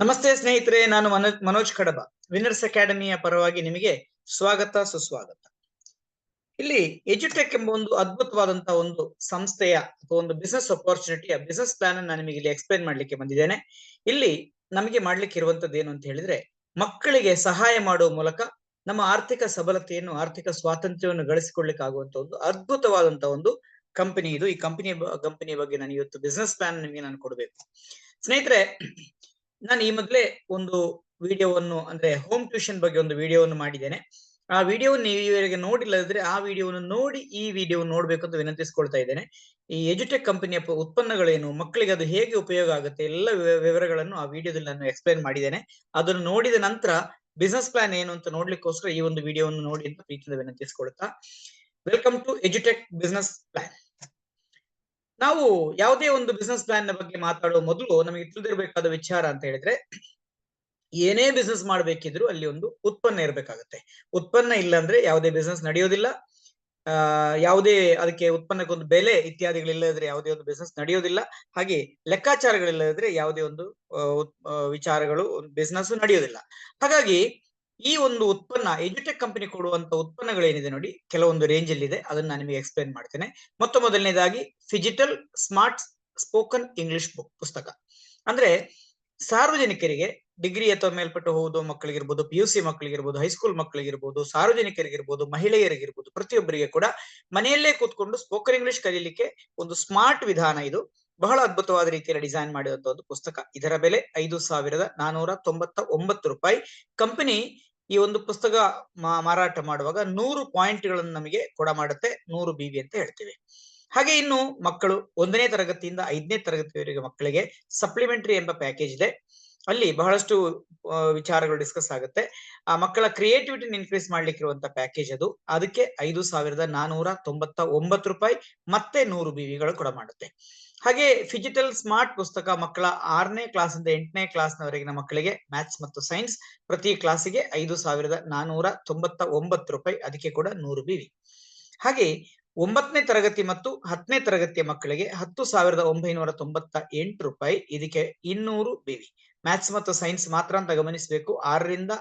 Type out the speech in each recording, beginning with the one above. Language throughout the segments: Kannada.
ನಮಸ್ತೆ ಸ್ನೇಹಿತರೆ, ನಾನು ಮನೋಜ್ ಕಡಬ, ವಿನ್ನರ್ಸ್ ಅಕಾಡೆಮಿಯ ಪರವಾಗಿ ನಿಮಗೆ ಸ್ವಾಗತ ಸುಸ್ವಾಗತ. ಇಲ್ಲಿ ಎಜುಟೆಕ್ ಎಂಬ ಒಂದು ಅದ್ಭುತವಾದಂತಹ ಒಂದು ಸಂಸ್ಥೆಯ ಅಥವಾ ಒಂದು ಬಿಸಿನೆಸ್ ಅಪಾರ್ಚುನಿಟಿಯ ಬಿಸಿನೆಸ್ ಪ್ಲಾನ್ ಅನ್ನು ನಾನು ನಿಮಗೆ ಇಲ್ಲಿ ಎಕ್ಸ್ಪ್ಲೈನ್ ಮಾಡ್ಲಿಕ್ಕೆ ಬಂದಿದ್ದೇನೆ. ಇಲ್ಲಿ ನಮಗೆ ಮಾಡ್ಲಿಕ್ಕೆ ಇರುವಂತದ್ದು ಏನು ಅಂತ ಹೇಳಿದ್ರೆ, ಮಕ್ಕಳಿಗೆ ಸಹಾಯ ಮಾಡುವ ಮೂಲಕ ನಮ್ಮ ಆರ್ಥಿಕ ಸಬಲತೆಯನ್ನು, ಆರ್ಥಿಕ ಸ್ವಾತಂತ್ರ್ಯವನ್ನು ಗಳಿಸಿಕೊಳ್ಳಿಕ್ಕೆ ಆಗುವಂತ ಒಂದು ಅದ್ಭುತವಾದಂತಹ ಒಂದು ಕಂಪನಿ ಇದು. ಈ ಕಂಪನಿಯ ಬಗ್ಗೆ ನಾನು ಇವತ್ತು ಬಿಸಿನೆಸ್ ಪ್ಲಾನ್ ನಿಮಗೆ ನಾನು ಕೊಡಬೇಕು. ಸ್ನೇಹಿತರೆ, ನಾನು ಈ ಮೊದಲೇ ಒಂದು ವಿಡಿಯೋವನ್ನು, ಅಂದ್ರೆ ಹೋಮ್ ಟ್ಯೂಷನ್ ಬಗ್ಗೆ ಒಂದು ವಿಡಿಯೋವನ್ನು ಮಾಡಿದ್ದೇನೆ. ಆ ವಿಡಿಯೋವನ್ನು ನೀವೀವರೆಗೆ ನೋಡಿಲ್ಲದಿದ್ರೆ ಆ ವಿಡಿಯೋವನ್ನು ನೋಡಿ ಈ ವಿಡಿಯೋವನ್ನು ನೋಡ್ಬೇಕು ಅಂತ ವಿನಂತಿಸ್ಕೊಳ್ತಾ ಇದ್ದೇನೆ. ಈ ಎಜುಟೆಕ್ ಕಂಪನಿಯ ಉತ್ಪನ್ನಗಳೇನು, ಮಕ್ಕಳಿಗೆ ಅದು ಹೇಗೆ ಉಪಯೋಗ ಆಗುತ್ತೆ, ಎಲ್ಲ ವಿವರಗಳನ್ನು ಆ ವಿಡಿಯೋದಲ್ಲಿ ನಾನು ಎಕ್ಸ್ಪ್ಲೈನ್ ಮಾಡಿದ್ದೇನೆ. ಅದನ್ನು ನೋಡಿದ ನಂತರ ಬಿಸಿನೆಸ್ ಪ್ಲಾನ್ ಏನು ಅಂತ ನೋಡ್ಲಿಕ್ಕೋಸ್ಕರ ಈ ಒಂದು ವಿಡಿಯೋವನ್ನು ನೋಡಿ ಅಂತ ಪ್ರೀತಿಯಿಂದ ವಿನಂತಿಸ್ಕೊಳ್ತಾ, ವೆಲ್ಕಮ್ ಟು ಎಜುಟೆಕ್ ಬಿಸಿನೆಸ್ ಪ್ಲಾನ್. ನಾವು ಯಾವುದೇ ಒಂದು ಬಿಸಿನೆಸ್ ಪ್ಲಾನ್ ನ ಬಗ್ಗೆ ಮಾತಾಡುವ ಮೊದಲು ನಮಗೆ ತಿಳಿದಿರಬೇಕಾದ ವಿಚಾರ ಅಂತ ಹೇಳಿದ್ರೆ, ಏನೇ ಬಿಸ್ನೆಸ್ ಮಾಡ್ಬೇಕಿದ್ರು ಅಲ್ಲಿ ಒಂದು ಉತ್ಪನ್ನ ಇರಬೇಕಾಗತ್ತೆ. ಉತ್ಪನ್ನ ಇಲ್ಲ ಅಂದ್ರೆ ಯಾವುದೇ ಬಿಸ್ನೆಸ್ ನಡೆಯೋದಿಲ್ಲ. ಯಾವುದೇ ಅದಕ್ಕೆ ಉತ್ಪನ್ನಕ್ಕೊಂದು ಬೆಲೆ ಇತ್ಯಾದಿಗಳಿಲ್ಲದ್ರೆ ಯಾವುದೇ ಒಂದು ಬಿಸ್ನೆಸ್ ನಡೆಯೋದಿಲ್ಲ. ಹಾಗೆ ಲೆಕ್ಕಾಚಾರಗಳಿಲ್ಲದ್ರೆ ಯಾವುದೇ ಒಂದು ವಿಚಾರಗಳು ಬಿಸ್ನೆಸ್ ನಡೆಯೋದಿಲ್ಲ. ಹಾಗಾಗಿ ಈ ಒಂದು ಉತ್ಪನ್ನ, ಎಜುಟೆಕ್ ಕಂಪನಿ ಕೊಡುವಂತ ಉತ್ಪನ್ನಗಳೇನಿದೆ ನೋಡಿ, ಕೆಲವೊಂದು ರೇಂಜ್ ಅಲ್ಲಿ ಇದೆ. ಅದನ್ನ ನಾನು ನಿಮಗೆ ಎಕ್ಸ್ಪ್ಲೈನ್ ಮಾಡ್ತೇನೆ. ಮೊದಲನೇದಾಗಿ ಫಿಜಿಟಲ್ ಸ್ಮಾರ್ಟ್ ಸ್ಪೋಕನ್ ಇಂಗ್ಲಿಷ್ ಬುಕ್ ಪುಸ್ತಕ. ಅಂದ್ರೆ ಸಾರ್ವಜನಿಕರಿಗೆ, ಡಿಗ್ರಿ ಅಥವಾ ಮೇಲ್ಪಟ್ಟು ಹೋಗುವ ಮಕ್ಕಳಿಗಿರ್ಬೋದು, PUC ಮಕ್ಕಳಿಗಿರ್ಬೋದು, ಹೈಸ್ಕೂಲ್ ಮಕ್ಕಳಿಗಿರ್ಬೋದು, ಸಾರ್ವಜನಿಕರಿಗಿರ್ಬೋದು, ಮಹಿಳೆಯರಿಗಿರ್ಬೋದು, ಪ್ರತಿಯೊಬ್ಬರಿಗೆ ಕೂಡ ಮನೆಯಲ್ಲೇ ಕೂತ್ಕೊಂಡು ಸ್ಪೋಕನ್ ಇಂಗ್ಲಿಷ್ ಕಲೀಲಿಕ್ಕೆ ಒಂದು ಸ್ಮಾರ್ಟ್ ವಿಧಾನ ಇದು. ಬಹಳ ಅದ್ಭುತವಾದ ರೀತಿಯಲ್ಲಿ ಡಿಸೈನ್ ಮಾಡಿದಂತ ಒಂದು ಪುಸ್ತಕ. ಇದರ ಬೆಲೆ 5,499 ರೂಪಾಯಿ. ಕಂಪನಿ ಈ ಒಂದು ಪುಸ್ತಕ ಮಾರಾಟ ಮಾಡುವಾಗ 100 ಪಾಯಿಂಟ್ಗಳನ್ನು ನಮಗೆ ಕೊಡ ಮಾಡುತ್ತೆ. 100 BV ಅಂತ ಹೇಳ್ತೇವೆ. ಹಾಗೆ ಇನ್ನು ಮಕ್ಕಳು 1ನೇ ತರಗತಿಯಿಂದ 5ನೇ ತರಗತಿಯವರೆಗೆ ಮಕ್ಕಳಿಗೆ ಸಪ್ಲಿಮೆಂಟರಿ ಎಂಬ ಪ್ಯಾಕೇಜ್ ಇದೆ. ಅಲ್ಲಿ ಬಹಳಷ್ಟು ವಿಚಾರಗಳು ಡಿಸ್ಕಸ್ ಆಗುತ್ತೆ. ಆ ಮಕ್ಕಳ ಕ್ರಿಯೇಟಿವಿಟಿನ ಇನ್ಕ್ರೀಸ್ ಮಾಡ್ಲಿಕ್ಕೆ ಇರುವಂತ ಪ್ಯಾಕೇಜ್ ಅದು. ಅದಕ್ಕೆ 5,499 ರೂಪಾಯಿ ಮತ್ತೆ 100 BVಗಳು ಕೂಡ ಮಾಡುತ್ತೆ. ಹಾಗೆ ಫಿಜಿಟಲ್ ಸ್ಮಾರ್ಟ್ ಪುಸ್ತಕ ಮಕ್ಕಳ 6ನೇ ಕ್ಲಾಸಿಂದ 8ನೇ ಕ್ಲಾಸ್ನವರೆಗಿನ ಮಕ್ಕಳಿಗೆ ಮ್ಯಾಥ್ಸ್ ಮತ್ತು ಸೈನ್ಸ್, ಪ್ರತಿ ಕ್ಲಾಸಿಗೆ 5,499 ರೂಪಾಯಿ, ಅದಕ್ಕೆ ಕೂಡ 100 BV. ಹಾಗೆ 9ನೇ ತರಗತಿ ಮತ್ತು 10ನೇ ತರಗತಿಯ ಮಕ್ಕಳಿಗೆ 10,998 ರೂಪಾಯಿ, ಇದಕ್ಕೆ 200 BV. ಮ್ಯಾಥ್ಸ್ ಮತ್ತು ಸೈನ್ಸ್ ಮಾತ್ರ ಅಂತ ಗಮನಿಸಬೇಕು. 6ರಿಂದ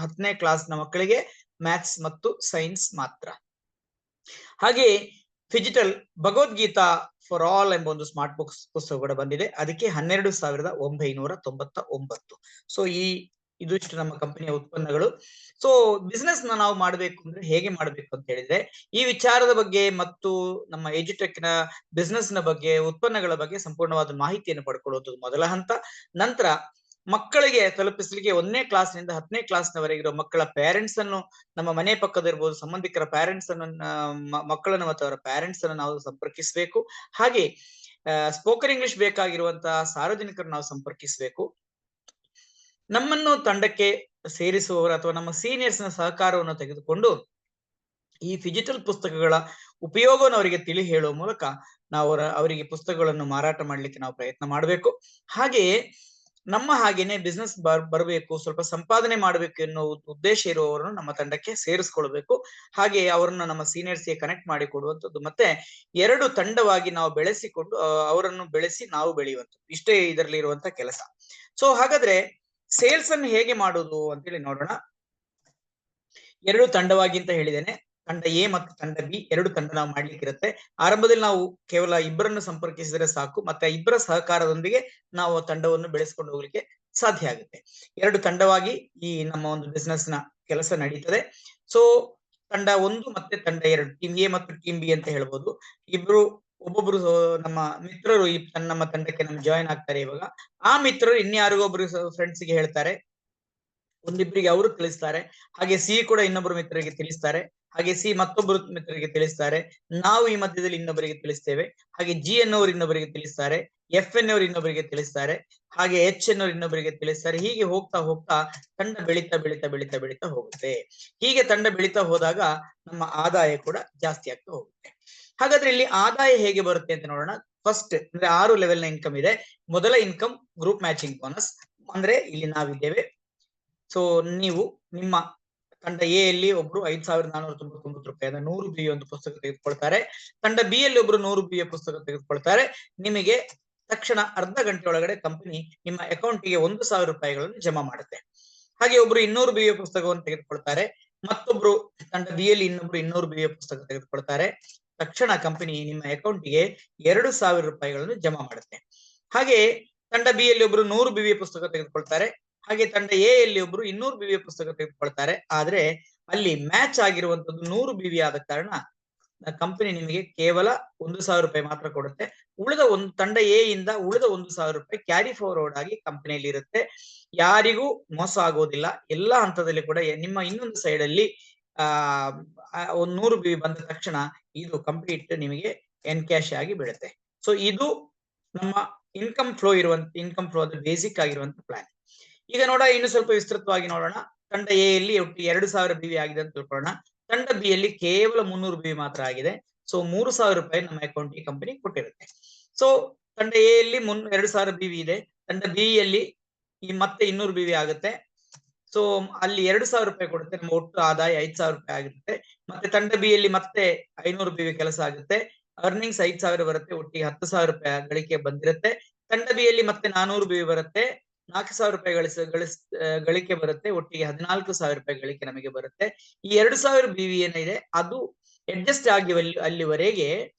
10ನೇ ಕ್ಲಾಸ್ನ ಮಕ್ಕಳಿಗೆ ಮ್ಯಾಥ್ಸ್ ಮತ್ತು ಸೈನ್ಸ್ ಮಾತ್ರ. ಹಾಗೆ ಫಿಜಿಟಲ್ ಭಗವದ್ಗೀತಾ ಫಾರ್ ಆಲ್ ಎಂಬ ಒಂದು ಸ್ಮಾರ್ಟ್ ಬುಕ್ಸ್ ಪುಸ್ತಕ ಕೂಡ ಬಂದಿದೆ. ಅದಕ್ಕೆ 12,999. ಸೊ ಇದಿಷ್ಟು ನಮ್ಮ ಕಂಪನಿಯ ಉತ್ಪನ್ನಗಳು. ಸೊ ಬಿಸ್ನೆಸ್ ನಾವು ಮಾಡಬೇಕು ಅಂದ್ರೆ ಹೇಗೆ ಮಾಡಬೇಕು ಅಂತ ಹೇಳಿದ್ರೆ, ಈ ವಿಚಾರದ ಬಗ್ಗೆ ಮತ್ತು ನಮ್ಮ ಎಜುಟೆಕ್ ನ ಬಿಸ್ನೆಸ್ ನ ಬಗ್ಗೆ, ಉತ್ಪನ್ನಗಳ ಬಗ್ಗೆ ಸಂಪೂರ್ಣವಾದ ಮಾಹಿತಿಯನ್ನು ಪಡ್ಕೊಳ್ಳೋದು ಮೊದಲ ಹಂತ. ನಂತರ ಮಕ್ಕಳಿಗೆ ತಲುಪಿಸಲಿಕ್ಕೆ 1ನೇ ಕ್ಲಾಸ್ನಿಂದ 10ನೇ ಕ್ಲಾಸ್ನವರೆಗಿರೋ ಮಕ್ಕಳ ಪೇರೆಂಟ್ಸ್ ಅನ್ನು, ನಮ್ಮ ಮನೆ ಪಕ್ಕದಿರ್ಬೋದು ಸಂಬಂಧಿಕರ ಪೇರೆಂಟ್ಸ್ ಅನ್ನು, ಮಕ್ಕಳನ್ನು ಮತ್ತು ಅವರ ಪೇರೆಂಟ್ಸ್ ಅನ್ನು ನಾವು ಸಂಪರ್ಕಿಸಬೇಕು. ಹಾಗೆ ಸ್ಪೋಕನ್ ಇಂಗ್ಲಿಷ್ ಬೇಕಾಗಿರುವಂತಹ ಸಾರ್ವಜನಿಕರು ನಾವು ಸಂಪರ್ಕಿಸಬೇಕು. ನಮ್ಮನ್ನು ತಂಡಕ್ಕೆ ಸೇರಿಸುವವರು ಅಥವಾ ನಮ್ಮ ಸೀನಿಯರ್ಸ್ ನ ಸಹಕಾರವನ್ನು ತೆಗೆದುಕೊಂಡು ಈ ಫಿಜಿಟಲ್ ಪುಸ್ತಕಗಳ ಉಪಯೋಗವನ್ನು ಅವರಿಗೆ ತಿಳಿ ಹೇಳುವ ಮೂಲಕ ನಾವು ಅವರಿಗೆ ಪುಸ್ತಕಗಳನ್ನು ಮಾರಾಟ ಮಾಡ್ಲಿಕ್ಕೆ ನಾವು ಪ್ರಯತ್ನ ಮಾಡಬೇಕು. ಹಾಗೆಯೇ ನಮ್ಮ ಹಾಗೇನೆ ಬಿಸ್ನೆಸ್ ಬರಬೇಕು, ಸ್ವಲ್ಪ ಸಂಪಾದನೆ ಮಾಡಬೇಕು ಎನ್ನುವ ಉದ್ದೇಶ ಇರುವವರನ್ನು ನಮ್ಮ ತಂಡಕ್ಕೆ ಸೇರಿಸ್ಕೊಳ್ಬೇಕು. ಹಾಗೆ ಅವರನ್ನು ನಮ್ಮ ಸೀನಿಯರ್ಸ್ಗೆ ಕನೆಕ್ಟ್ ಮಾಡಿ ಕೊಡುವಂಥದ್ದು, ಮತ್ತೆ 2 ತಂಡವಾಗಿ ನಾವು ಬೆಳೆಸಿಕೊಂಡು ಅವರನ್ನು ಬೆಳೆಸಿ ನಾವು ಬೆಳೆಯುವಂಥದ್ದು, ಇಷ್ಟೇ ಇದರಲ್ಲಿ ಇರುವಂತ ಕೆಲಸ. ಸೊ ಹಾಗಾದ್ರೆ ಸೇಲ್ಸ್ ಅನ್ನು ಹೇಗೆ ಮಾಡುವುದು ಅಂತೇಳಿ ನೋಡೋಣ. 2 ತಂಡವಾಗಿ ಅಂತ ಹೇಳಿದ್ದೇನೆ. ತಂಡ A ಮತ್ತು ತಂಡ B, 2 ತಂಡ ನಾವು ಮಾಡ್ಲಿಕ್ಕೆ ಇರುತ್ತೆ. ಆರಂಭದಲ್ಲಿ ನಾವು ಕೇವಲ ಇಬ್ಬರನ್ನು ಸಂಪರ್ಕಿಸಿದ್ರೆ ಸಾಕು, ಮತ್ತೆ ಇಬ್ಬರ ಸಹಕಾರದೊಂದಿಗೆ ನಾವು ತಂಡವನ್ನು ಬೆಳೆಸ್ಕೊಂಡು ಹೋಗ್ಲಿಕ್ಕೆ ಸಾಧ್ಯ ಆಗುತ್ತೆ. 2 ತಂಡವಾಗಿ ಈ ನಮ್ಮ ಒಂದು ಬಿಸ್ನೆಸ್ ನ ಕೆಲಸ ನಡೀತದೆ. ಸೊ ತಂಡ 1 ಮತ್ತೆ ತಂಡ 2, ಟೀಮ್ A ಮತ್ತು ಟೀಮ್ B ಅಂತ ಹೇಳ್ಬೋದು. ಒಬ್ಬೊಬ್ರು ನಮ್ಮ ಮಿತ್ರರು ನಮ್ಮ ತಂಡಕ್ಕೆ ಜಾಯಿನ್ ಆಗ್ತಾರೆ. ಇವಾಗ ಆ ಮಿತ್ರರು ಇನ್ಯಾರಿಗೊಬ್ರು ಫ್ರೆಂಡ್ಸ್ ಗೆ ಹೇಳ್ತಾರೆ, ಒಂದಿಬ್ಬರಿಗೆ ಅವರು ತಿಳಿಸ್ತಾರೆ. ಹಾಗೆ ಸಿ ಕೂಡ ಇನ್ನೊಬ್ಬರು ಮಿತ್ರರಿಗೆ ತಿಳಿಸ್ತಾರೆ. ಹಾಗೆ ಸಿ ಮತ್ತೊಬ್ಬರು ಮಿತ್ರರಿಗೆ ತಿಳಿಸ್ತಾರೆ. ನಾವು ಈ ಮಧ್ಯದಲ್ಲಿ ಇನ್ನೊಬ್ಬರಿಗೆ ತಿಳಿಸ್ತೇವೆ. ಹಾಗೆ G ಅನ್ನೋರು ಇನ್ನೊಬ್ಬರಿಗೆ ತಿಳಿಸ್ತಾರೆ. F ಅನ್ನೋರು ಇನ್ನೊಬ್ಬರಿಗೆ ತಿಳಿಸ್ತಾರೆ. ಹಾಗೆ H ಅನ್ನೋರು ಇನ್ನೊಬ್ಬರಿಗೆ ತಿಳಿಸ್ತಾರೆ. ಹೀಗೆ ಹೋಗ್ತಾ ಹೋಗ್ತಾ ತಂಡ ಬೆಳೀತಾ ಬೆಳೀತಾ ಬೆಳೀತಾ ಬೆಳೀತಾ ಹೋಗುತ್ತೆ. ಹೀಗೆ ತಂಡ ಬೆಳೀತಾ ಹೋದಾಗ ನಮ್ಮ ಆದಾಯ ಕೂಡ ಜಾಸ್ತಿ ಆಗ್ತಾ ಹೋಗುತ್ತೆ. ಹಾಗಾದ್ರೆ ಇಲ್ಲಿ ಆದಾಯ ಹೇಗೆ ಬರುತ್ತೆ ಅಂತ ನೋಡೋಣ. ಫಸ್ಟ್ ಅಂದ್ರೆ 6 ಲೆವೆಲ್ ನ ಇನ್ಕಮ್ ಇದೆ. ಮೊದಲ ಇನ್ಕಮ್ ಗ್ರೂಪ್ ಮ್ಯಾಚಿಂಗ್ ಬೋನಸ್. ಅಂದ್ರೆ ಇಲ್ಲಿ ನಾವಿದ್ದೇವೆ. ಸೊ ನೀವು ನಿಮ್ಮ ತಂಡ A ಯಲ್ಲಿ ಒಬ್ರು 5,499 ರೂಪಾಯಿ 100 BV ಒಂದು ಪುಸ್ತಕ ತೆಗೆದುಕೊಳ್ತಾರೆ. ತಂಡ B ಯಲ್ಲಿ ಒಬ್ರು 100 BV ಪುಸ್ತಕ ತೆಗೆದುಕೊಳ್ತಾರೆ. ನಿಮಗೆ ತಕ್ಷಣ ಅರ್ಧ ಗಂಟೆ ಒಳಗಡೆ ಕಂಪನಿ ನಿಮ್ಮ ಅಕೌಂಟಿಗೆ 1,000 ರೂಪಾಯಿಗಳನ್ನು ಜಮಾ ಮಾಡುತ್ತೆ. ಹಾಗೆ ಒಬ್ರು 200 BA ಪುಸ್ತಕವನ್ನು ತೆಗೆದುಕೊಳ್ತಾರೆ, ಮತ್ತೊಬ್ರು ತಂಡ ಬಿ ಯಲ್ಲಿ ಇನ್ನೊಬ್ರು 200 BA ಪುಸ್ತಕ ತೆಗೆದುಕೊಳ್ತಾರೆ. ತಕ್ಷಣ ಕಂಪನಿ ನಿಮ್ಮ ಅಕೌಂಟಿಗೆ 2,000 ರೂಪಾಯಿಗಳನ್ನು ಜಮಾ ಮಾಡುತ್ತೆ. ಹಾಗೆ ತಂಡ ಬಿ ಯಲ್ಲಿ ಒಬ್ರು 100 BA ಪುಸ್ತಕ ತೆಗೆದುಕೊಳ್ತಾರೆ, ಹಾಗೆ ತಂಡ ಎ ಯಲ್ಲಿ ಒಬ್ರು 200 BA ಪುಸ್ತಕ ತೆಗೆದುಕೊಳ್ತಾರೆ. ಆದ್ರೆ ಅಲ್ಲಿ ಮ್ಯಾಚ್ ಆಗಿರುವಂತದ್ದು 100 BA ಆದ ಕಾರಣ ಕಂಪನಿ ನಿಮಗೆ ಕೇವಲ 1,000 ರೂಪಾಯಿ ಮಾತ್ರ ಕೊಡುತ್ತೆ. ಉಳಿದ ಒಂದು ತಂಡ ಎ ಇಂದ ಉಳಿದ 1,000 ರೂಪಾಯಿ ಕ್ಯಾರಿ ಫಾರ್ವರ್ಡ್ ಆಗಿ ಕಂಪನಿಯಲ್ಲಿ ಇರುತ್ತೆ. ಯಾರಿಗೂ ಮೋಸ ಆಗೋದಿಲ್ಲ. ಎಲ್ಲಾ ಹಂತದಲ್ಲಿ ಕೂಡ ನಿಮ್ಮ ಇನ್ನೊಂದು ಸೈಡ್ ಅಲ್ಲಿ ಒಂದು 100 BA ಬಂದ ತಕ್ಷಣ ಇದು ಕಂಪ್ಲೀಟ್ ನಿಮಗೆ ಎನ್ಕ್ಯಾಶ್ ಆಗಿ ಬೀಳುತ್ತೆ. ಸೊ ಇದು ನಮ್ಮ ಇನ್ಕಮ್ ಫ್ಲೋ ಅದು ಬೇಸಿಕ್ ಆಗಿರುವಂತ ಪ್ಲಾನ್. ಈಗ ಇನ್ನು ಸ್ವಲ್ಪ ವಿಸ್ತೃತವಾಗಿ ನೋಡೋಣ. ತಂಡ ಎ ಯಲ್ಲಿ ಒಟ್ಟು 2,000 BA ಆಗಿದೆ ಅಂತ ತಿಳ್ಕೊಳ್ಳೋಣ. ತಂಡ ಬಿ ಯಲ್ಲಿ ಕೇವಲ 300 BA ಮಾತ್ರ ಆಗಿದೆ. ಸೊ 3,000 ರೂಪಾಯಿ ನಮ್ಮ ಅಕೌಂಟ್ಗೆ ಕಂಪನಿ ಕೊಟ್ಟಿರುತ್ತೆ. ಸೊ ತಂಡ ಎ ಯಲ್ಲಿ 2,000 BA ಇದೆ. ತಂಡ ಬಿ ಯಲ್ಲಿ ಮತ್ತೆ 200 BA ಆಗುತ್ತೆ. ಸೊ ಅಲ್ಲಿ 2,000 ರೂಪಾಯಿ ಕೊಡುತ್ತೆ. ನಮ್ಮ ಒಟ್ಟು ಆದಾಯ 5,000 ರೂಪಾಯಿ ಆಗಿರುತ್ತೆ. ಮತ್ತೆ ತಂಡ ಬಿ ಯಲ್ಲಿ ಮತ್ತೆ 500 BA ಕೆಲಸ ಆಗುತ್ತೆ. ಅರ್ನಿಂಗ್ಸ್ 5,000 ಬರುತ್ತೆ. ಒಟ್ಟಿಗೆ 10,000 ರೂಪಾಯಿ ಗಳಿಕೆ ಬಂದಿರುತ್ತೆ. ತಂಡ ಬಿ ಯಲ್ಲಿ ಮತ್ತೆ 400 BA ಬರುತ್ತೆ. 4,000 ರೂಪಾಯಿ ಗಳಿಕೆ ಬರುತ್ತೆ. ಒಟ್ಟಿಗೆ 14,000 ರೂಪಾಯಿ ಗಳಿಕೆ ನಮಗೆ ಬರುತ್ತೆ. ಈ 2,000 BA ಏನಿದೆ ಅದು ಅಡ್ಜಸ್ಟ್ ಆಗಿ ಅಲ್ಲಿವರೆಗೆ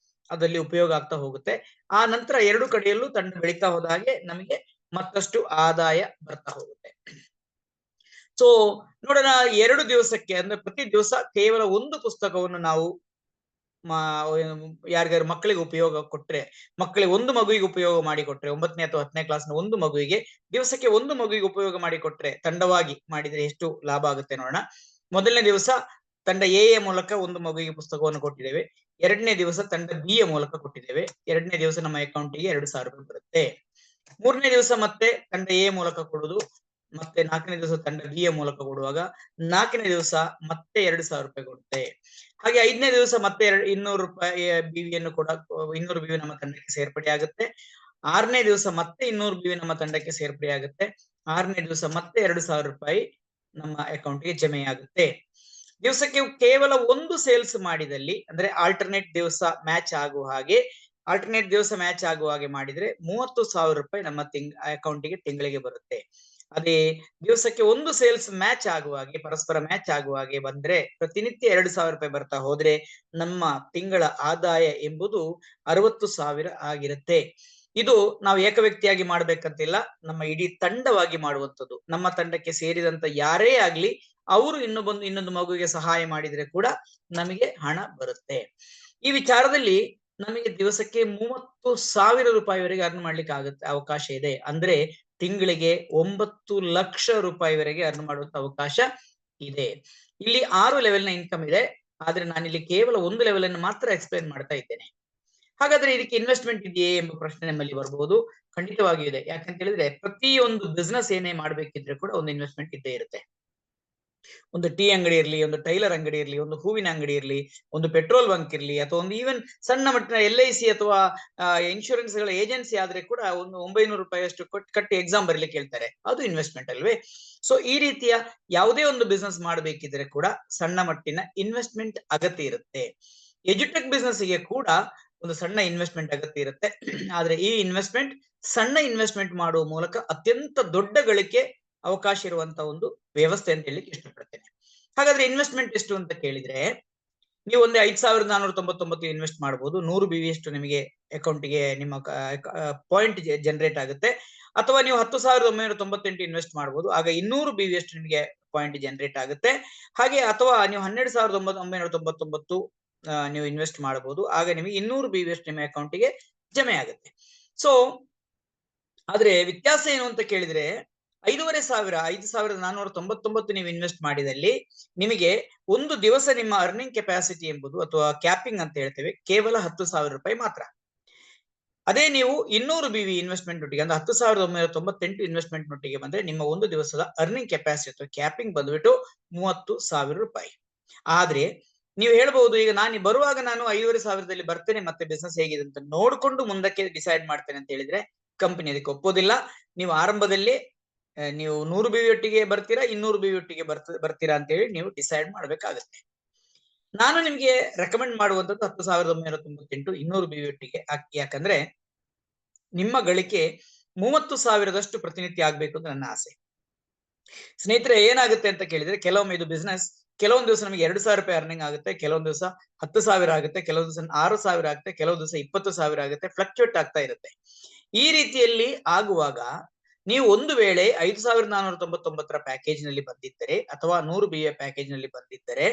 ಅದಲ್ಲಿ ಉಪಯೋಗ ಆಗ್ತಾ ಹೋಗುತ್ತೆ. ಆ ನಂತರ ಎರಡು ಕಡೆಯಲ್ಲೂ ತಂಡ ಬೆಳೀತಾ ಹೋದ ಹಾಗೆ ನಮಗೆ ಮತ್ತಷ್ಟು ಆದಾಯ ಬರ್ತಾ ಹೋಗುತ್ತೆ. ಸೊ ನೋಡೋಣ, 2 ದಿವಸಕ್ಕೆ ಅಂದ್ರೆ ಪ್ರತಿ ದಿವಸ ಕೇವಲ ಒಂದು ಪುಸ್ತಕವನ್ನು ನಾವು ಯಾರಿಗಾರು ಮಕ್ಕಳಿಗೆ ಉಪಯೋಗ ಕೊಟ್ರೆ, ಮಕ್ಕಳಿಗೆ ಒಂದು ಮಗುವಿಗೆ ಉಪಯೋಗ ಮಾಡಿ ಕೊಟ್ರೆ, 9ನೇ ಅಥವಾ 10ನೇ ಕ್ಲಾಸ್ನ ಒಂದು ಮಗುವಿಗೆ ದಿವಸಕ್ಕೆ ಒಂದು ಮಗುವಿಗೆ ಉಪಯೋಗ ಮಾಡಿ ಕೊಟ್ರೆ, ತಂಡವಾಗಿ ಮಾಡಿದ್ರೆ ಎಷ್ಟು ಲಾಭ ಆಗುತ್ತೆ ನೋಡೋಣ. ಮೊದಲನೇ ದಿವಸ ತಂಡ ಎ ಯ ಮೂಲಕ ಒಂದು ಮಗುವಿಗೆ ಪುಸ್ತಕವನ್ನು ಕೊಟ್ಟಿದ್ದೇವೆ. 2ನೇ ದಿವಸ ತಂಡ ಬಿ ಯ ಮೂಲಕ ಕೊಟ್ಟಿದ್ದೇವೆ. 2ನೇ ದಿವಸ ನಮ್ಮ ಅಕೌಂಟಿಗೆ 2,000 ರೂಪಾಯಿ ಬರುತ್ತೆ. 3ನೇ ದಿವಸ ಮತ್ತೆ ತಂಡ ಎ ಮೂಲಕ ಕೊಡುದು, ಮತ್ತೆ 4ನೇ ದಿವಸ ತಂಡ ಬಿ ಯ ಮೂಲಕ ಕೊಡುವಾಗ 4ನೇ ದಿವಸ ಮತ್ತೆ 2,000 ರೂಪಾಯಿ ಕೊಡುತ್ತೆ. ಹಾಗೆ 5ನೇ ದಿವಸ ಮತ್ತೆ 200 ರೂಪಾಯಿ ಬಿವಿಯನ್ನು ಕೂಡ 200 BA ನಮ್ಮ ತಂಡಕ್ಕೆ ಸೇರ್ಪಡೆ ಆಗುತ್ತೆ. 6ನೇ ದಿವಸ ಮತ್ತೆ 200 BA ನಮ್ಮ ತಂಡಕ್ಕೆ ಸೇರ್ಪಡೆ ಆಗುತ್ತೆ. 6ನೇ ದಿವಸ ಮತ್ತೆ 2,000 ರೂಪಾಯಿ ನಮ್ಮ ಅಕೌಂಟ್ಗೆ ಜಮೆಯಾಗುತ್ತೆ. ದಿವಸಕ್ಕೆ ಕೇವಲ ಒಂದು ಸೇಲ್ಸ್ ಮಾಡಿದಲ್ಲಿ, ಅಂದ್ರೆ ಆಲ್ಟರ್ನೇಟ್ ದಿವಸ ಮ್ಯಾಚ್ ಆಗುವ ಹಾಗೆ ಮಾಡಿದ್ರೆ 30,000 ರೂಪಾಯಿ ನಮ್ಮ ಅಕೌಂಟಿಗೆ ತಿಂಗಳಿಗೆ ಬರುತ್ತೆ. ಅದೇ ದಿವಸಕ್ಕೆ ಒಂದು ಸೇಲ್ಸ್ ಮ್ಯಾಚ್ ಆಗುವ ಹಾಗೆ, ಪರಸ್ಪರ ಮ್ಯಾಚ್ ಆಗುವ ಹಾಗೆ ಬಂದ್ರೆ ಪ್ರತಿನಿತ್ಯ 2,000 ರೂಪಾಯಿ ಬರ್ತಾ ಹೋದ್ರೆ ನಮ್ಮ ತಿಂಗಳ ಆದಾಯ ಎಂಬುದು 60,000 ಆಗಿರುತ್ತೆ. ಇದು ನಾವು ಏಕ ವ್ಯಕ್ತಿಯಾಗಿ ಮಾಡ್ಬೇಕಂತಿಲ್ಲ, ನಮ್ಮ ಇಡೀ ತಂಡವಾಗಿ ಮಾಡುವಂಥದ್ದು. ನಮ್ಮ ತಂಡಕ್ಕೆ ಸೇರಿದಂತ ಯಾರೇ ಆಗ್ಲಿ ಅವರು ಇನ್ನೊಂದು ಮಗುವಿಗೆ ಸಹಾಯ ಮಾಡಿದ್ರೆ ಕೂಡ ನಮಗೆ ಹಣ ಬರುತ್ತೆ. ಈ ವಿಚಾರದಲ್ಲಿ ನಮಗೆ ದಿವಸಕ್ಕೆ 30,000 ರೂಪಾಯಿವರೆಗೆ ಅರ್ನ್ ಮಾಡ್ಲಿಕ್ಕೆ ಅವಕಾಶ ಇದೆ. ಅಂದ್ರೆ ತಿಂಗಳಿಗೆ 9 ಲಕ್ಷ ರೂಪಾಯಿವರೆಗೆ ಅರ್ನ್ ಮಾಡುವಂತ ಅವಕಾಶ ಇದೆ. ಇಲ್ಲಿ 6 ಲೆವೆಲ್ನ ಇನ್ಕಮ್ ಇದೆ, ಆದ್ರೆ ನಾನಿಲ್ಲಿ ಕೇವಲ ಒಂದು ಲೆವೆಲ್ ಅನ್ನು ಮಾತ್ರ ಎಕ್ಸ್ಪ್ಲೈನ್ ಮಾಡ್ತಾ ಇದ್ದೇನೆ. ಹಾಗಾದ್ರೆ ಇದಕ್ಕೆ ಇನ್ವೆಸ್ಟ್ಮೆಂಟ್ ಇದೆಯೇ ಎಂಬ ಪ್ರಶ್ನೆ ನಮ್ಮಲ್ಲಿ ಬರಬಹುದು. ಖಂಡಿತವಾಗಿಯೂ ಇದೆ. ಯಾಕಂತ ಹೇಳಿದ್ರೆ ಪ್ರತಿಯೊಂದು ಬಿಸ್ನೆಸ್ ಏನೇ ಮಾಡ್ಬೇಕಿದ್ರೆ ಕೂಡ ಒಂದು ಇನ್ವೆಸ್ಟ್ಮೆಂಟ್ ಇದ್ದೇ ಇರುತ್ತೆ. ಒಂದು ಟೀ ಅಂಗಡಿ ಇರ್ಲಿ, ಒಂದು ಟೈಲರ್ ಅಂಗಡಿ ಇರ್ಲಿ, ಒಂದು ಹೂವಿನ ಅಂಗಡಿ ಇರ್ಲಿ, ಒಂದು ಪೆಟ್ರೋಲ್ ಬಂಕ್ ಇರ್ಲಿ, ಅಥವಾ ಒಂದು ಈವನ್ ಸಣ್ಣ ಮಟ್ಟಿನ LIC ಅಥವಾ ಇನ್ಶೂರೆನ್ಸ್ ಗಳ ಏಜೆನ್ಸಿ ಆದ್ರೆ ಕೂಡ ಒಂದು 900 ರೂಪಾಯಿ ಅಷ್ಟು ಕಟ್ಟಿ ಎಕ್ಸಾಮ್ ಬರಲಿಕ್ಕೆ ಹೇಳ್ತಾರೆ. ಅದು ಇನ್ವೆಸ್ಟ್ಮೆಂಟ್ ಅಲ್ವೇ? ಸೊ ಈ ರೀತಿಯ ಯಾವುದೇ ಒಂದು ಬಿಸ್ನೆಸ್ ಮಾಡಬೇಕಿದ್ರೆ ಕೂಡ ಸಣ್ಣ ಮಟ್ಟಿನ ಇನ್ವೆಸ್ಟ್ಮೆಂಟ್ ಅಗತ್ಯ ಇರುತ್ತೆ. ಎಜುಟೆಕ್ ಬಿಸ್ನೆಸ್ ಗೆ ಕೂಡ ಒಂದು ಸಣ್ಣ ಇನ್ವೆಸ್ಟ್ಮೆಂಟ್ ಅಗತ್ಯ ಇರುತ್ತೆ. ಆದ್ರೆ ಈ ಇನ್ವೆಸ್ಟ್ಮೆಂಟ್ ಸಣ್ಣ ಇನ್ವೆಸ್ಟ್ಮೆಂಟ್ ಮಾಡುವ ಮೂಲಕ ಅತ್ಯಂತ ದೊಡ್ಡ ಗಳಿಕೆ ಅವಕಾಶ ಇರುವಂತ ಒಂದು ವ್ಯವಸ್ಥೆ ಅಂತ ಹೇಳಿ ಇಷ್ಟಪಡ್ತೇನೆ. ಹಾಗಾದ್ರೆ ಇನ್ವೆಸ್ಟ್ಮೆಂಟ್ ಎಷ್ಟು ಅಂತ ಕೇಳಿದ್ರೆ, ನೀವು ಒಂದು 5,499 ಇನ್ವೆಸ್ಟ್ ಮಾಡಬಹುದು. 100 BA ಅಷ್ಟು ನಿಮಗೆ ಅಕೌಂಟ್ಗೆ ನಿಮ್ಮ ಪಾಯಿಂಟ್ ಜನರೇಟ್ ಆಗುತ್ತೆ. ಅಥವಾ ನೀವು 10,998 ಇನ್ವೆಸ್ಟ್ ಮಾಡಬಹುದು, ಆಗ 200 BA ಅಷ್ಟು ನಿಮಗೆ ಪಾಯಿಂಟ್ ಜನರೇಟ್ ಆಗುತ್ತೆ. ಹಾಗೆ ಅಥವಾ ನೀವು 12,999 ನೀವು ಇನ್ವೆಸ್ಟ್ ಮಾಡಬಹುದು, ಆಗ ನಿಮಗೆ 200 BA ಅಷ್ಟು ನಿಮ್ಮ ಅಕೌಂಟಿಗೆ ಜಮೆ ಆಗುತ್ತೆ. ಸೊ ಆದ್ರೆ ವ್ಯತ್ಯಾಸ ಏನು ಅಂತ ಕೇಳಿದ್ರೆ, 5,499 ನೀವು ಇನ್ವೆಸ್ಟ್ ಮಾಡಿದಲ್ಲಿ ನಿಮಗೆ ಒಂದು ದಿವಸ ನಿಮ್ಮ ಅರ್ನಿಂಗ್ ಕೆಪಾಸಿಟಿ ಎಂಬುದು ಅಥವಾ ಕ್ಯಾಪಿಂಗ್ ಅಂತ ಹೇಳ್ತೇವೆ ಕೇವಲ 10,000 ರೂಪಾಯಿ ಮಾತ್ರ. ಅದೇ ನೀವು 200 BA ಇನ್ವೆಸ್ಟ್ಮೆಂಟ್ ಒಟ್ಟಿಗೆ ಅಂದ್ರೆ 10,998 ಇನ್ವೆಸ್ಟ್ಮೆಂಟ್ ನೊಟ್ಟಿಗೆ ಬಂದ್ರೆ ನಿಮ್ಮ ಒಂದು ದಿವಸದ ಅರ್ನಿಂಗ್ ಕೆಪಾಸಿಟಿ ಅಥವಾ ಕ್ಯಾಪಿಂಗ್ ಬಂದ್ಬಿಟ್ಟು 30,000 ರೂಪಾಯಿ. ಆದ್ರೆ ನೀವು ಹೇಳ್ಬಹುದು, ಈಗ ನಾನು ಬರುವಾಗ ನಾನು 5,500ದಲ್ಲಿ ಬರ್ತೇನೆ, ಮತ್ತೆ ಬಿಸ್ನೆಸ್ ಹೇಗಿದೆ ಅಂತ ನೋಡ್ಕೊಂಡು ಮುಂದಕ್ಕೆ ಡಿಸೈಡ್ ಮಾಡ್ತೇನೆ ಅಂತ ಹೇಳಿದ್ರೆ ಕಂಪನಿ ಅದಕ್ಕೆ ಒಪ್ಪೋದಿಲ್ಲ. ನೀವು ಆರಂಭದಲ್ಲಿ ನೀವು 100 BA ಒಟ್ಟಿಗೆ ಬರ್ತೀರಾ, 200 BA ಒಟ್ಟಿಗೆ ಬರ್ತೀರಾ ಅಂತ ಹೇಳಿ ನೀವು ಡಿಸೈಡ್ ಮಾಡ್ಬೇಕಾಗತ್ತೆ. ನಾನು ನಿಮ್ಗೆ ರೆಕಮೆಂಡ್ ಮಾಡುವಂತದ್ದು 10,998 200 BA ಒಟ್ಟಿಗೆ. ಯಾಕಂದ್ರೆ ನಿಮ್ಮ ಗಳಿಕೆ 30,000ದಷ್ಟು ಪ್ರತಿನಿತ್ಯ ಆಗ್ಬೇಕು ಅಂತ ನನ್ನ ಆಸೆ. ಸ್ನೇಹಿತರೆ ಏನಾಗುತ್ತೆ ಅಂತ ಕೇಳಿದ್ರೆ ಕೆಲವೊಮ್ಮೆ ಇದು ಬಿಸ್ನೆಸ್ ಕೆಲವೊಂದು ದಿವಸ ನಮಗೆ 2,000 ರೂಪಾಯಿ ಅರ್ನಿಂಗ್ ಆಗುತ್ತೆ, ಕೆಲವೊಂದು ದಿವಸ 10,000 ಆಗುತ್ತೆ, ಕೆಲವೊಂದು ದಿವಸ 6,000 ಆಗುತ್ತೆ, ಕೆಲವೊಂದು ದಿವಸ 20,000 ಆಗುತ್ತೆ, ಫ್ಲಕ್ಚುಯೇಟ್ ಆಗ್ತಾ ಇರುತ್ತೆ. ಈ ರೀತಿಯಲ್ಲಿ ಆಗುವಾಗ ನೀವು ಒಂದು ವೇಳೆ 5,499 ಪ್ಯಾಕೇಜ್ ನಲ್ಲಿ ಬಂದಿದ್ದರೆ ಅಥವಾ 100 BA ಪ್ಯಾಕೇಜ್ ನಲ್ಲಿ ಬಂದಿದ್ದರೆ,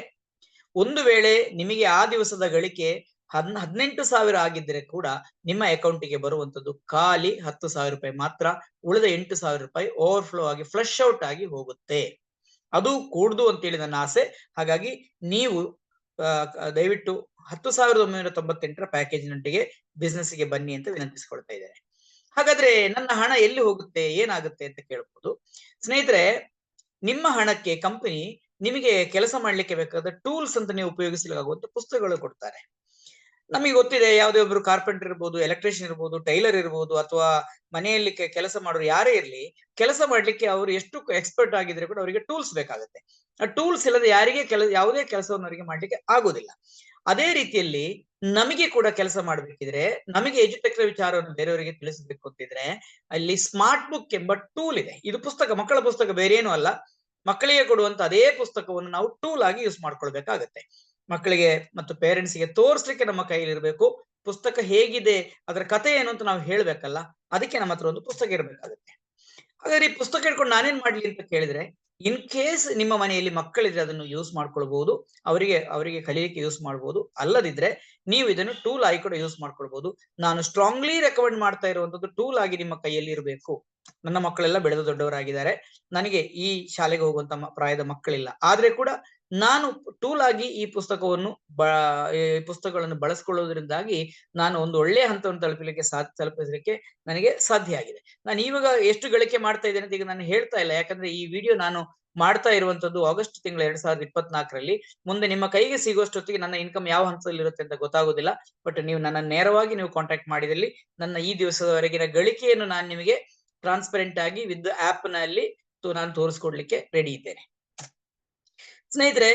ಒಂದು ವೇಳೆ ನಿಮಗೆ ಆ ದಿವಸದ ಗಳಿಕೆ 18,000 ಆಗಿದ್ದರೆ ಕೂಡ ನಿಮ್ಮ ಅಕೌಂಟಿಗೆ ಬರುವಂತದ್ದು ಖಾಲಿ 10,000 ರೂಪಾಯಿ ಮಾತ್ರ. ಉಳಿದ 8,000 ರೂಪಾಯಿ ಓವರ್ಫ್ಲೋ ಆಗಿ ಫ್ಲಶ್ ಔಟ್ ಆಗಿ ಹೋಗುತ್ತೆ. ಅದು ಕೂಡ್ದು ಅಂತೇಳಿ ನನ್ನ ಆಸೆ. ಹಾಗಾಗಿ ನೀವು ದಯವಿಟ್ಟು 10,998 ಪ್ಯಾಕೇಜ್ ನೊಂದಿಗೆ ಬಿಸ್ನೆಸ್ ಗೆ ಬನ್ನಿ ಅಂತ ವಿನಂತಿಸಿಕೊಳ್ತಾ ಇದ್ದೇನೆ. ಹಾಗಾದ್ರೆ ನನ್ನ ಹಣ ಎಲ್ಲಿ ಹೋಗುತ್ತೆ, ಏನಾಗುತ್ತೆ ಅಂತ ಕೇಳಬಹುದು. ಸ್ನೇಹಿತರೆ, ನಿಮ್ಮ ಹಣಕ್ಕೆ ಕಂಪನಿ ನಿಮಗೆ ಕೆಲಸ ಮಾಡ್ಲಿಕ್ಕೆ ಬೇಕಾದ ಟೂಲ್ಸ್ ಅಂತ ನೀವು ಉಪಯೋಗಿಸಲಾಗುವಂತ ಪುಸ್ತಕಗಳು ಕೊಡ್ತಾರೆ. ನಮಗೆ ಗೊತ್ತಿದೆ, ಯಾವುದೇ ಒಬ್ರು ಕಾರ್ಪೆಂಟರ್ ಇರ್ಬೋದು, ಎಲೆಕ್ಟ್ರಿಷಿಯನ್ ಇರ್ಬೋದು, ಟೈಲರ್ ಇರ್ಬೋದು, ಅಥವಾ ಮನೆಯಲ್ಲಿ ಕೆಲಸ ಮಾಡೋರು ಯಾರೇ ಇರ್ಲಿ, ಕೆಲಸ ಮಾಡ್ಲಿಕ್ಕೆ ಅವರು ಎಷ್ಟು ಎಕ್ಸ್ಪರ್ಟ್ ಆಗಿದ್ರೆ ಕೂಡ ಅವರಿಗೆ ಟೂಲ್ಸ್ ಬೇಕಾಗುತ್ತೆ. ಆ ಟೂಲ್ಸ್ ಇಲ್ಲದೆ ಯಾರಿಗೆ ಯಾವುದೇ ಕೆಲಸವನ್ನು ಅವರಿಗೆ ಮಾಡ್ಲಿಕ್ಕೆ ಆಗೋದಿಲ್ಲ. ಅದೇ ರೀತಿಯಲ್ಲಿ ನಮಗೆ ಕೂಡ ಕೆಲಸ ಮಾಡ್ಬೇಕಿದ್ರೆ, ನಮಗೆ ಎಜುಟೆಕ್ ವಿಚಾರವನ್ನು ಬೇರೆಯವರಿಗೆ ತಿಳಿಸಬೇಕು ಅಂತಿದ್ರೆ, ಅಲ್ಲಿ ಸ್ಮಾರ್ಟ್ ಬುಕ್ ಎಂಬ ಟೂಲ್ ಇದೆ. ಇದು ಪುಸ್ತಕ, ಮಕ್ಕಳ ಪುಸ್ತಕ, ಬೇರೆ ಏನು ಅಲ್ಲ. ಮಕ್ಕಳಿಗೆ ಕೊಡುವಂತ ಅದೇ ಪುಸ್ತಕವನ್ನು ನಾವು ಟೂಲ್ ಆಗಿ ಯೂಸ್ ಮಾಡ್ಕೊಳ್ಬೇಕಾಗತ್ತೆ. ಮಕ್ಕಳಿಗೆ ಮತ್ತು ಪೇರೆಂಟ್ಸ್ ಗೆ ತೋರಿಸ್ಲಿಕ್ಕೆ ನಮ್ಮ ಕೈಯಲ್ಲಿ ಇರಬೇಕು. ಪುಸ್ತಕ ಹೇಗಿದೆ, ಅದರ ಕಥೆ ಏನು ಅಂತ ನಾವು ಹೇಳ್ಬೇಕಲ್ಲ, ಅದಕ್ಕೆ ನಮ್ಮ ಹತ್ರ ಒಂದು ಪುಸ್ತಕ ಇರಬೇಕಾಗುತ್ತೆ. ಹಾಗಾದ್ರೆ ಈ ಪುಸ್ತಕ ಹಿಡ್ಕೊಂಡು ನಾನೇನ್ ಮಾಡ್ಲಿ ಅಂತ ಕೇಳಿದ್ರೆ, ಇನ್ ಕೇಸ್ ನಿಮ್ಮ ಮನೆಯಲ್ಲಿ ಮಕ್ಕಳಿದ್ರೆ ಅದನ್ನು ಯೂಸ್ ಮಾಡ್ಕೊಳ್ಬಹುದು, ಅವರಿಗೆ ಕಲಿಯಲಿಕ್ಕೆ ಯೂಸ್ ಮಾಡಬಹುದು. ಅಲ್ಲದಿದ್ರೆ ನೀವು ಇದನ್ನು ಟೂಲ್ ಆಗಿ ಕೂಡ ಯೂಸ್ ಮಾಡ್ಕೊಳ್ಬಹುದು. ನಾನು ಸ್ಟ್ರಾಂಗ್ಲಿ ರೆಕಮೆಂಡ್ ಮಾಡ್ತಾ ಇರುವಂತದ್ದು ಟೂಲ್ ಆಗಿ ನಿಮ್ಮ ಕೈಯಲ್ಲಿ ಇರಬೇಕು. ನನ್ನ ಮಕ್ಕಳೆಲ್ಲ ಬೆಳೆದು ದೊಡ್ಡವರಾಗಿದ್ದಾರೆ, ನನಗೆ ಈ ಶಾಲೆಗೆ ಹೋಗುವಂತ ಪ್ರಾಯದ ಮಕ್ಕಳಿಲ್ಲ. ಆದ್ರೆ ಕೂಡ ನಾನು ಟೂಲ್ ಆಗಿ ಈ ಪುಸ್ತಕಗಳನ್ನು ಬಳಸ್ಕೊಳ್ಳುವುದರಿಂದಾಗಿ ನಾನು ಒಂದು ಒಳ್ಳೆಯ ಹಂತವನ್ನು ತಲುಪಿಸಲಿಕ್ಕೆ ನನಗೆ ಸಾಧ್ಯ ಆಗಿದೆ. ನಾನು ಇವಾಗ ಎಷ್ಟು ಗಳಿಕೆ ಮಾಡ್ತಾ ಇದ್ದೇನೆ ಅಂತ ಈಗ ನಾನು ಹೇಳ್ತಾ ಇಲ್ಲ, ಯಾಕಂದ್ರೆ ಈ ವಿಡಿಯೋ ನಾನು ಮಾಡ್ತಾ ಇರುವಂತದ್ದು ಆಗಸ್ಟ್ ತಿಂಗಳ 2024ರಲ್ಲಿ. ಮುಂದೆ ನಿಮ್ಮ ಕೈಗೆ ಸಿಗುವಷ್ಟೊತ್ತಿಗೆ ನನ್ನ ಇನ್ಕಮ್ ಯಾವ ಹಂತದಲ್ಲಿ ಇರುತ್ತೆ ಅಂತ ಗೊತ್ತಾಗೋದಿಲ್ಲ. ಬಟ್ ನೀವು ನನ್ನ ನೇರವಾಗಿ ನೀವು ಕಾಂಟ್ಯಾಕ್ಟ್ ಮಾಡಿದಲ್ಲಿ ನನ್ನ ಈ ದಿವಸದವರೆಗಿನ ಗಳಿಕೆಯನ್ನು ನಾನು ನಿಮಗೆ ಟ್ರಾನ್ಸ್ಪರೆಂಟ್ ಆಗಿ ವಿತ್ ಆಪ್ ನಲ್ಲಿ ನಾನು ತೋರಿಸ್ಕೊಡ್ಲಿಕ್ಕೆ ರೆಡಿ ಇದ್ದೇನೆ. ಸ್ನೇಹಿತರೆ,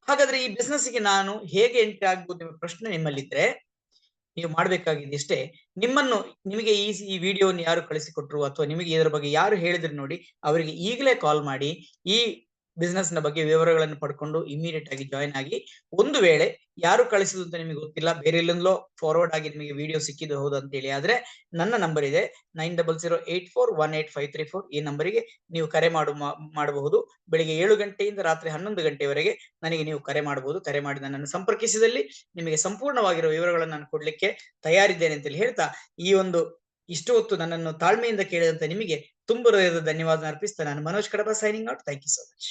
ಹಾಗಾದ್ರೆ ಈ ಬಿಸ್ನೆಸ್ ಗೆ ನಾನು ಹೇಗೆ ಎಂಟ್ರಿ ಆಗ್ಬೋದು ಎಂಬ ಪ್ರಶ್ನೆ ನಿಮ್ಮಲ್ಲಿದ್ರೆ, ನೀವು ಮಾಡ್ಬೇಕಾಗಿದೆ ಇಷ್ಟೇ. ನಿಮಗೆ ಈ ವಿಡಿಯೋವನ್ನು ಯಾರು ಕಳಿಸಿಕೊಟ್ರು ಅಥವಾ ನಿಮಗೆ ಇದರ ಬಗ್ಗೆ ಯಾರು ಹೇಳಿದ್ರು ನೋಡಿ, ಅವರಿಗೆ ಈಗಲೇ ಕಾಲ್ ಮಾಡಿ ಈ ಬಿಸ್ನೆಸ್ ನ ಬಗ್ಗೆ ವಿವರಗಳನ್ನು ಪಡ್ಕೊಂಡು ಇಮಿಡಿಯೇಟ್ ಆಗಿ ಜಾಯಿನ್ ಆಗಿ. ಒಂದು ವೇಳೆ ಯಾರು ಕಳಿಸಿದ್ರು ಅಂತ ನಿಮಗೆ ಗೊತ್ತಿಲ್ಲ, ಬೇರೆ ಎಲ್ಲೆಲ್ಲೋ ಫಾರ್ವರ್ಡ್ ಆಗಿ ನಿಮಗೆ ವಿಡಿಯೋ ಸಿಕ್ಕಿದ್ದು ಹೌದು ಅಂತ ಹೇಳಿ ಆದ್ರೆ, ನನ್ನ ನಂಬರ್ ಇದೆ 9008418534. ಈ ನಂಬರಿಗೆ ನೀವು ಕರೆ ಮಾಡಬಹುದು. ಬೆಳಿಗ್ಗೆ 7 ಗಂಟೆಯಿಂದ ರಾತ್ರಿ 11 ಗಂಟೆವರೆಗೆ ನನಗೆ ನೀವು ಕರೆ ಮಾಡಬಹುದು. ಕರೆ ಮಾಡಿ ನನ್ನನ್ನು ಸಂಪರ್ಕಿಸಿದಲ್ಲಿ ನಿಮಗೆ ಸಂಪೂರ್ಣವಾಗಿರುವ ವಿವರಗಳನ್ನು ನಾನು ಕೊಡ್ಲಿಕ್ಕೆ ತಯಾರಿದ್ದೇನೆ ಅಂತೇಳಿ ಹೇಳ್ತಾ, ಈ ಒಂದು ಇಷ್ಟು ಹೊತ್ತು ನನ್ನನ್ನು ತಾಳ್ಮೆಯಿಂದ ಕೇಳಿದಂತ ನಿಮಗೆ ತುಂಬ ಹೃದಯದ ಧನ್ಯವಾದ ಅರ್ಪಿಸ್ತಾ ನಾನು Manoj Kadapa signing out. Thank you so much.